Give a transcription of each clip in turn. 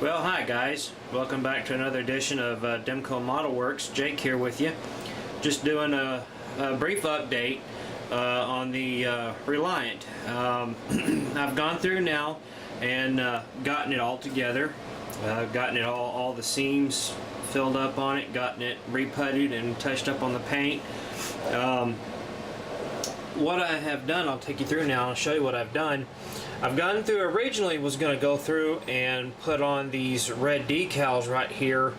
Well, hi guys. Welcome back to another edition of Demko Modelworks. Jake here with you. Just doing a brief update on the Reliant. I've gone through now and gotten it all together. Gotten it all the seams filled up on it, gotten it re-puttied and touched up on the paint. What I have done, I'll take you through now. I'll show you what I've done. I've gone through, originally was going to go through and put on these red decals right here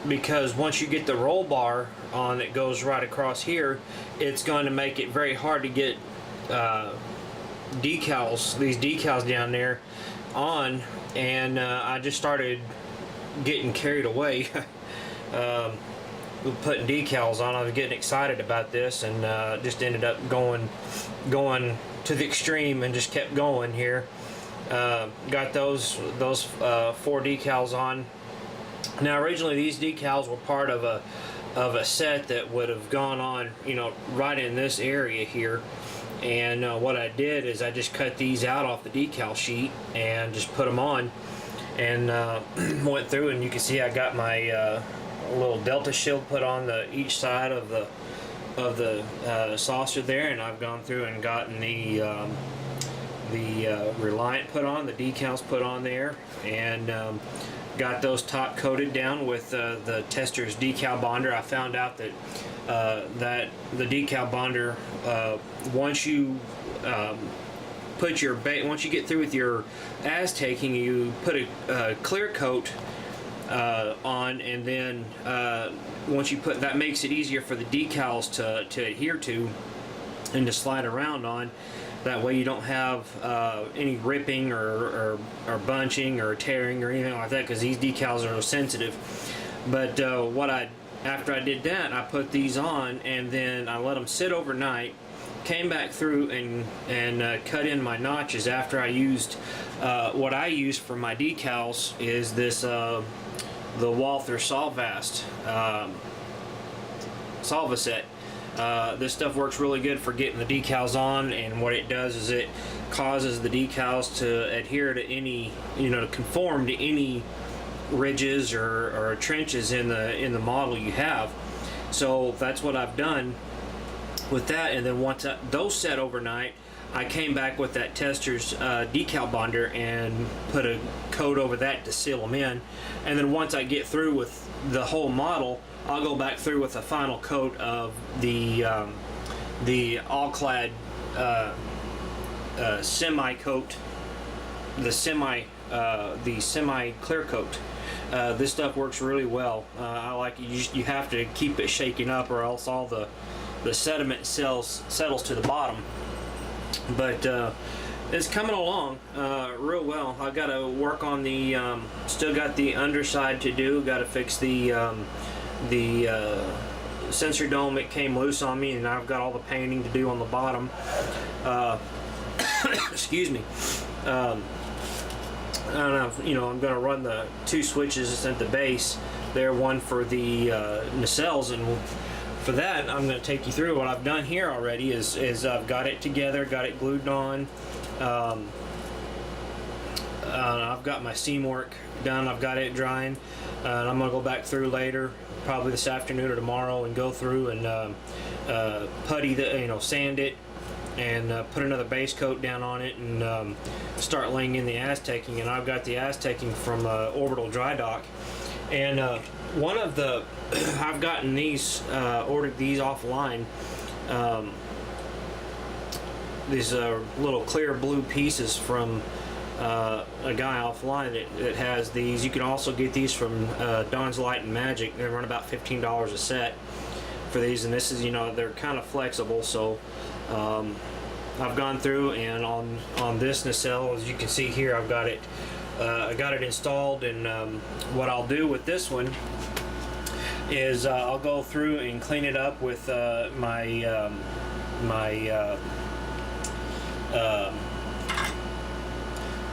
because once you get the roll bar on that goes right across here, it's going to make it very hard to get these decals down there on, and I just started getting carried away with putting decals on. I was getting excited about this and just ended up going to the extreme and just kept going here. Got those 4 decals on. Now originally these decals were part of a set that would have gone on, you know, right in this area here. And what I did is I just cut these out off the decal sheet and just put them on, and went through, and you can see I got my little Delta shield put on each side of the saucer there, and I've gone through and gotten the Reliant put on, the decals put on there, and got those top coated down with the Tester's decal bonder. I found out that that the decal bonder, once you once you get through with your Aztecing, you put a clear coat on, and then once you put that, makes it easier for the decals to adhere to and to slide around on. That way you don't have any ripping or bunching or tearing or anything like that, because these decals are sensitive. But after I did that, I put these on and then I let them sit overnight. Came back through and cut in my notches after I used what I use for my decals is this the Walther Solvast Solvaset. This stuff works really good for getting the decals on, and what it does is it causes the decals to adhere to any, to conform to any ridges or trenches in the model you have. So that's what I've done with that. And then once those set overnight, I came back with that Tester's decal bonder and put a coat over that to seal them in. And then once I get through with the whole model, I'll go back through with a final coat of the all-clad semi coat, the semi clear coat. This stuff works really well. I like it. You have to keep it shaken up, or else all the sediment settles to the bottom. But it's coming along real well. I've got to work on still got the underside to do. Got to fix the sensor dome. It came loose on me, and I've got all the painting to do on the bottom. Excuse me. I don't know, I'm going to run the 2 switches at the base there, one for the nacelles, and for that I'm going to take you through what I've done here already. Is I've got it together, got it glued on. I've got my seam work done, I've got it drying, and I'm going to go back through later, probably this afternoon or tomorrow, and go through and putty sand it, and put another base coat down on it, and start laying in the Aztecing. And I've got the Aztecing from Orbital Dry Dock, and one of the I've gotten these ordered these offline, these little clear blue pieces from a guy offline that has these. You can also get these from Don's Light and Magic. They run about $15 a set for these, and this is, they're kind of flexible. So I've gone through, and on this nacelle, as you can see here, I've got it I got it installed. And what I'll do with this one is I'll go through and clean it up with my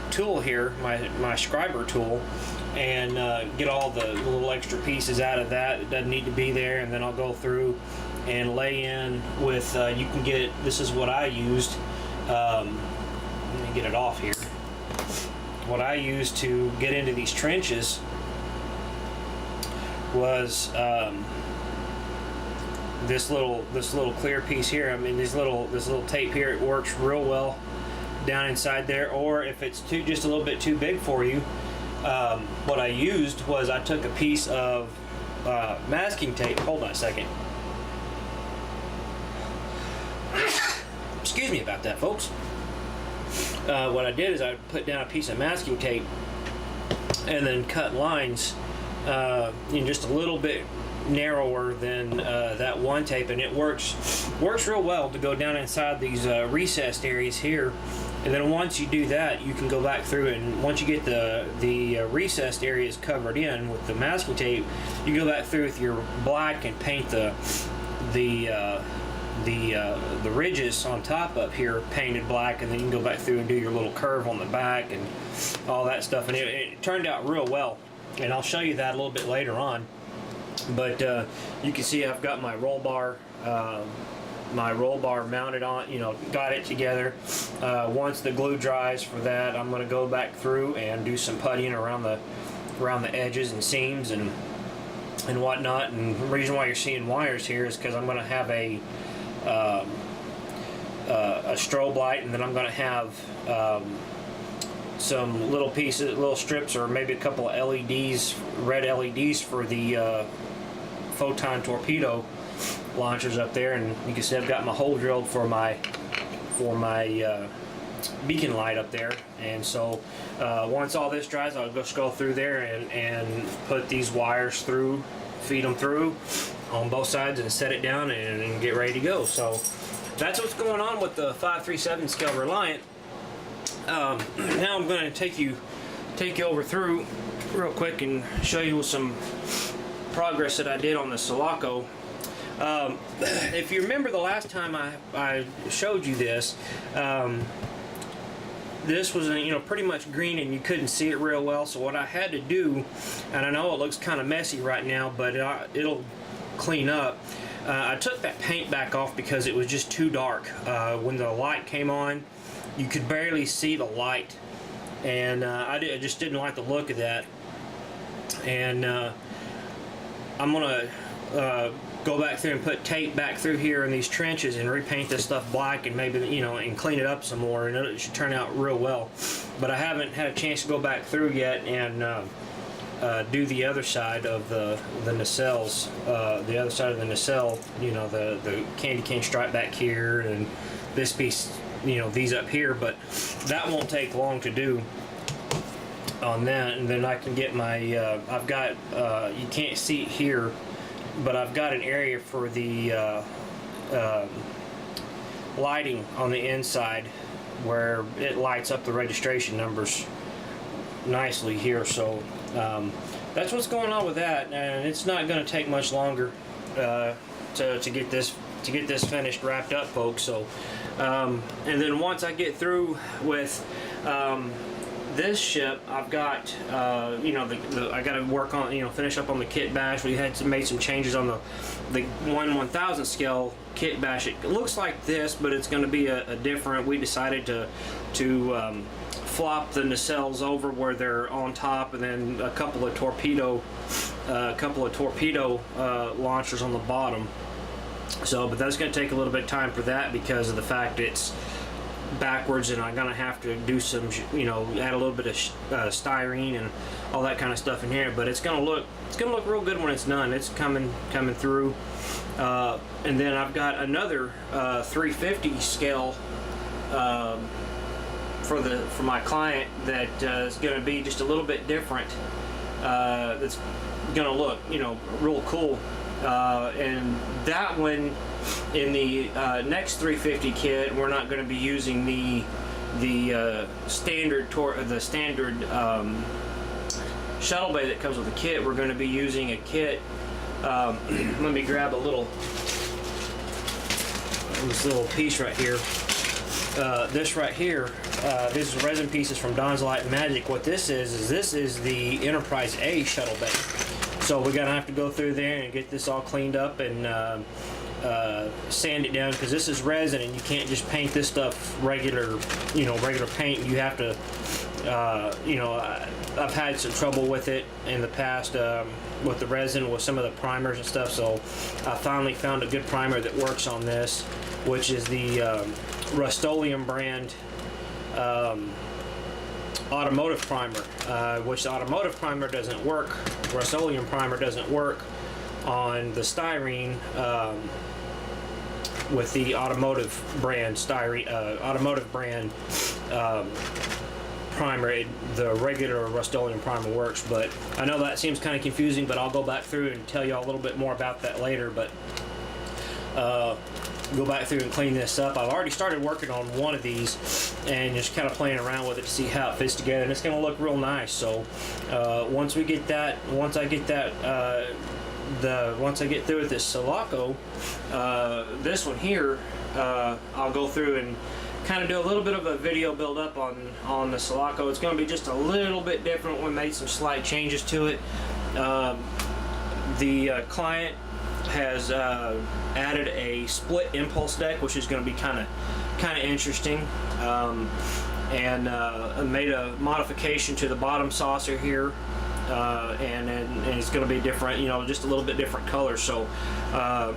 tool here, my scriber tool, and get all the little extra pieces out of that. It doesn't need to be there. And then I'll go through and lay in with, you can get, this is what I used, let me get it off here. what I used to get into these trenches was this little clear piece here. I mean, this little tape here, it works real well down inside there. Or if it's just a little bit too big for you, what I used was I took a piece of masking tape. Hold on a second. Excuse me about that, folks. What I did is I put down a piece of masking tape and then cut lines just a little bit narrower than that one tape, and it works real well to go down inside these recessed areas here. And then once you do that, you can go back through, and once you get the recessed areas covered in with the masking tape, you go back through with your black and paint the ridges on top up here painted black, and then you can go back through and do your little curve on the back and all that stuff. And it turned out real well, and I'll show you that a little bit later on. But you can see I've got my roll bar mounted on, got it together. Once the glue dries for that, I'm going to go back through and do some puttying around the edges and seams and whatnot. And the reason why you're seeing wires here is because I'm going to have a strobe light, and then I'm going to have some little pieces, little strips, or maybe a couple of LEDs, red LEDs for the photon torpedo launchers up there. And you can see I've got my hole drilled for my beacon light up there. And so once all this dries, I'll just go through there and put these wires through, feed them through on both sides, and set it down and get ready to go. So that's what's going on with the 5/3/7 scale Reliant. Now I'm going to take you over through real quick and show you some progress that I did on the Sulaco. If you remember the last time I showed you this, this was pretty much green and you couldn't see it real well. So what I had to do, and I know it looks kind of messy right now, but it'll clean up. I took that paint back off because it was just too dark. When the light came on, you could barely see the light, and I just didn't like the look of that. And I'm gonna go back through and put tape back through here in these trenches and repaint this stuff black, and maybe and clean it up some more, and it should turn out real well. But I haven't had a chance to go back through yet and do the other side of the nacelles, the other side of the nacelle, the candy cane stripe back here, and this piece, these up here. But that won't take long to do on that. And then I can get my I've got you can't see it here, but I've got an area for the lighting on the inside where it lights up the registration numbers nicely here. So that's what's going on with that, and it's not going to take much longer to get this finished, wrapped up, folks. So and then once I get through with this ship, I've got I got to work on finish up on the kit bash. We had made some changes on the 1/1000 scale kit bash. It looks like this, but it's going to be a different. We decided to flop the nacelles over where they're on top, and then a couple of torpedo launchers on the bottom. So, but that's going to take a little bit of time for that because of the fact it's backwards, and I'm going to have to do some, add a little bit of styrene and all that kind of stuff in here. But it's going to look real good when it's done. It's coming through. And then I've got another 350 scale for my client that is going to be just a little bit different. That's going to look, real cool. And that one, in the next 350 kit, we're not going to be using the standard shuttle bay that comes with the kit. We're going to be using a kit. Let me grab this little piece right here. This right here, these are resin pieces from Don's Light and Magic. What this is the Enterprise A shuttle bay. So we're gonna have to go through there and get this all cleaned up and sand it down, because this is resin and you can't just paint this stuff regular paint. You have to, I've had some trouble with it in the past with the resin, with some of the primers and stuff, so I finally found a good primer that works on this, which is the Rust-Oleum brand automotive primer, which the automotive primer doesn't work. Rust-Oleum primer doesn't work on the styrene with the automotive brand primer. The regular Rust-Oleum primer works, but I know that seems kind of confusing, but I'll go back through and tell you a little bit more about that later. But go back through and clean this up. I've already started working on one of these and just kind of playing around with it to see how it fits together, and it's going to look real nice. So once I get through with this Sulaco, this one here, I'll go through and kind of do a little bit of a video build up on the Sulaco. It's going to be just a little bit different. We made some slight changes to it. The client has added a split impulse deck, which is going to be kind of interesting, and made a modification to the bottom saucer here, and it's going to be different, just a little bit different color. So I'm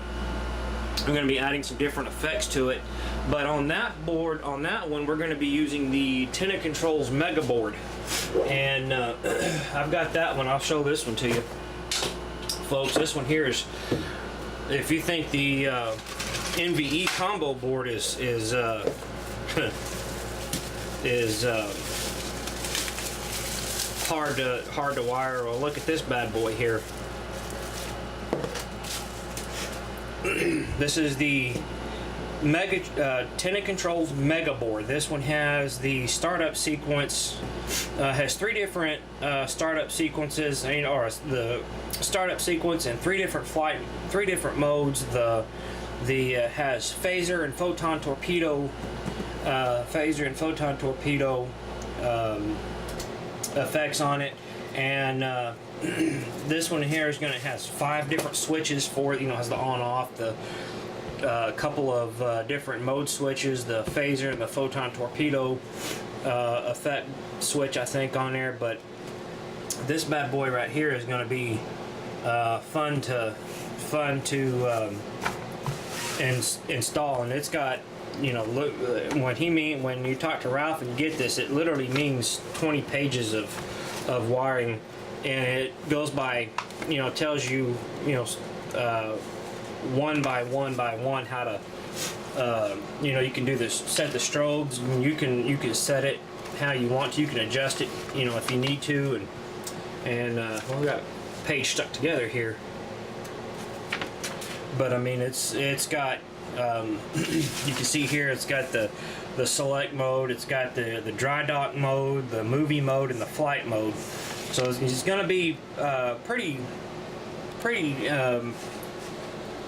going to be adding some different effects to it. But on that one, we're going to be using the Tenna Controls Mega Board, and I've got that one. I'll show this one to you, folks. This one here is, if you think the NVE combo board is hard to wire, well, look at this bad boy here. This is the Tenna Controls Mega Board. This one has the startup sequence, has 3 different startup sequences, or the startup sequence in 3 different modes. The has phaser and photon torpedo, effects on it, and this one here is has 5 different switches for it. Has the on-off, the couple of different mode switches, the phaser and the photon torpedo effect switch, I think, on there. But this bad boy right here is going to be fun to install, and it's got, look, when you talk to Ralph and get this, it literally means 20 pages of wiring, and it goes by, tells you, one by one how to, you can do this, set the strobes, and you can set it how you want to. You can adjust it, if you need to, and well, we got a page stuck together here, but I mean, it's got, you can see here, it's got the select mode, it's got the dry dock mode, the movie mode, and the flight mode. So it's going to be pretty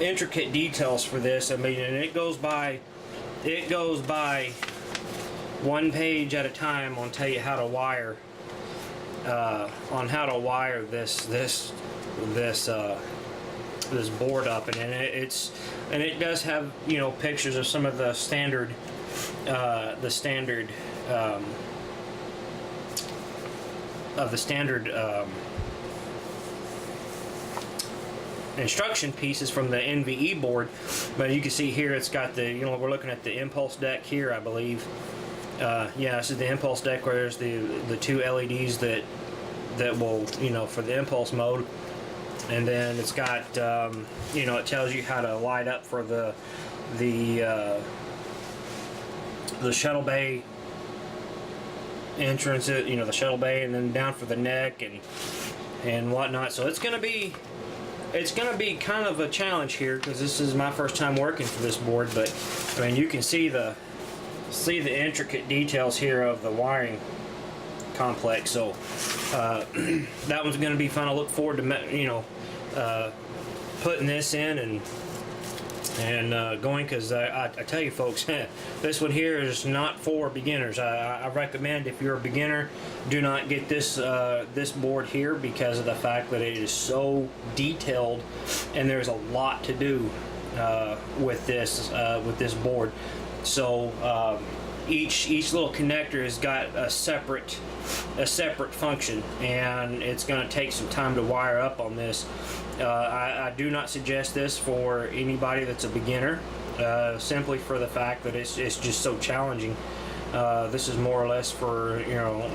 intricate details for this. I mean, and it goes by one page at a time on tell you how to wire, this board up, and it does have, pictures of some of the standard instruction pieces from the NVE board. But you can see here, it's got the, we're looking at the impulse deck here, I believe. Yeah, this is the impulse deck, where there's the 2 LEDs that will, for the impulse mode. And then it's got, it tells you how to light up for the shuttle bay entrance, the shuttle bay, and then down for the neck and whatnot. So it's gonna be kind of a challenge here, because this is my first time working for this board. But I mean, you can see the intricate details here of the wiring complex. So that one's going to be fun. I look forward to putting this in and going, because I tell you, folks, this one here is not for beginners. I recommend, if you're a beginner, do not get this this board here, because of the fact that it is so detailed and there's a lot to do with this board. So each little connector has got a separate function, and it's going to take some time to wire up on this. I do not suggest this for anybody that's a beginner, simply for the fact that it's just so challenging. This is more or less for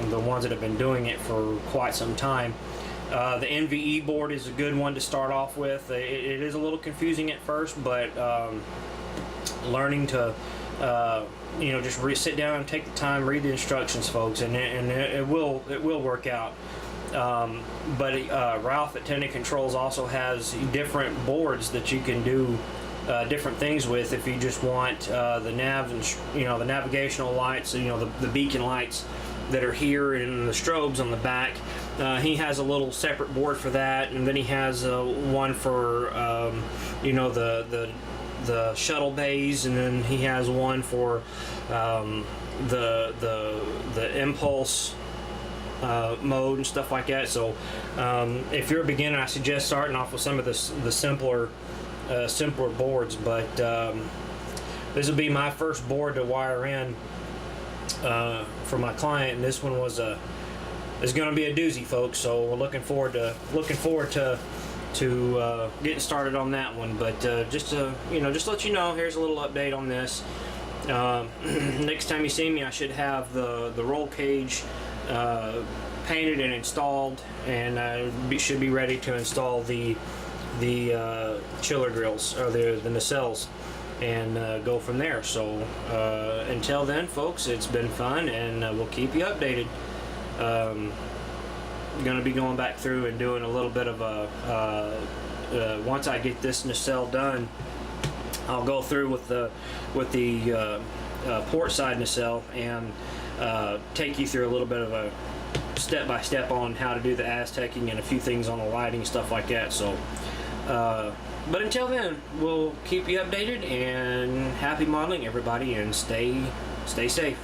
the ones that have been doing it for quite some time. The NVE board is a good one to start off with. It is a little confusing at first, but learning to just sit down and take the time, read the instructions, folks, and it will work out. But Ralph at Tendon Controls also has different boards that you can do different things with if you just want the nav and the navigational lights, the beacon lights that are here and the strobes on the back. He has a little separate board for that, and then he has one for the shuttle bays, and then he has one for the impulse mode and stuff like that. So if you're a beginner, I suggest starting off with some of the simpler boards. But this will be my first board to wire in for my client, and this one is going to be a doozy, folks. So we're looking forward to getting started on that one. But just to let you know, here's a little update on this. Next time you see me, I should have the roll cage painted and installed, and should be ready to install the chiller grills, or the nacelles, and go from there. So until then, folks, it's been fun, and we'll keep you updated. Going to be going back through and doing a little bit of once I get this nacelle done, I'll go through with the port side nacelle and take you through a little bit of a step-by-step on how to do the Aztecing and a few things on the lighting, stuff like that. So but until then, we'll keep you updated, and happy modeling, everybody, and stay safe.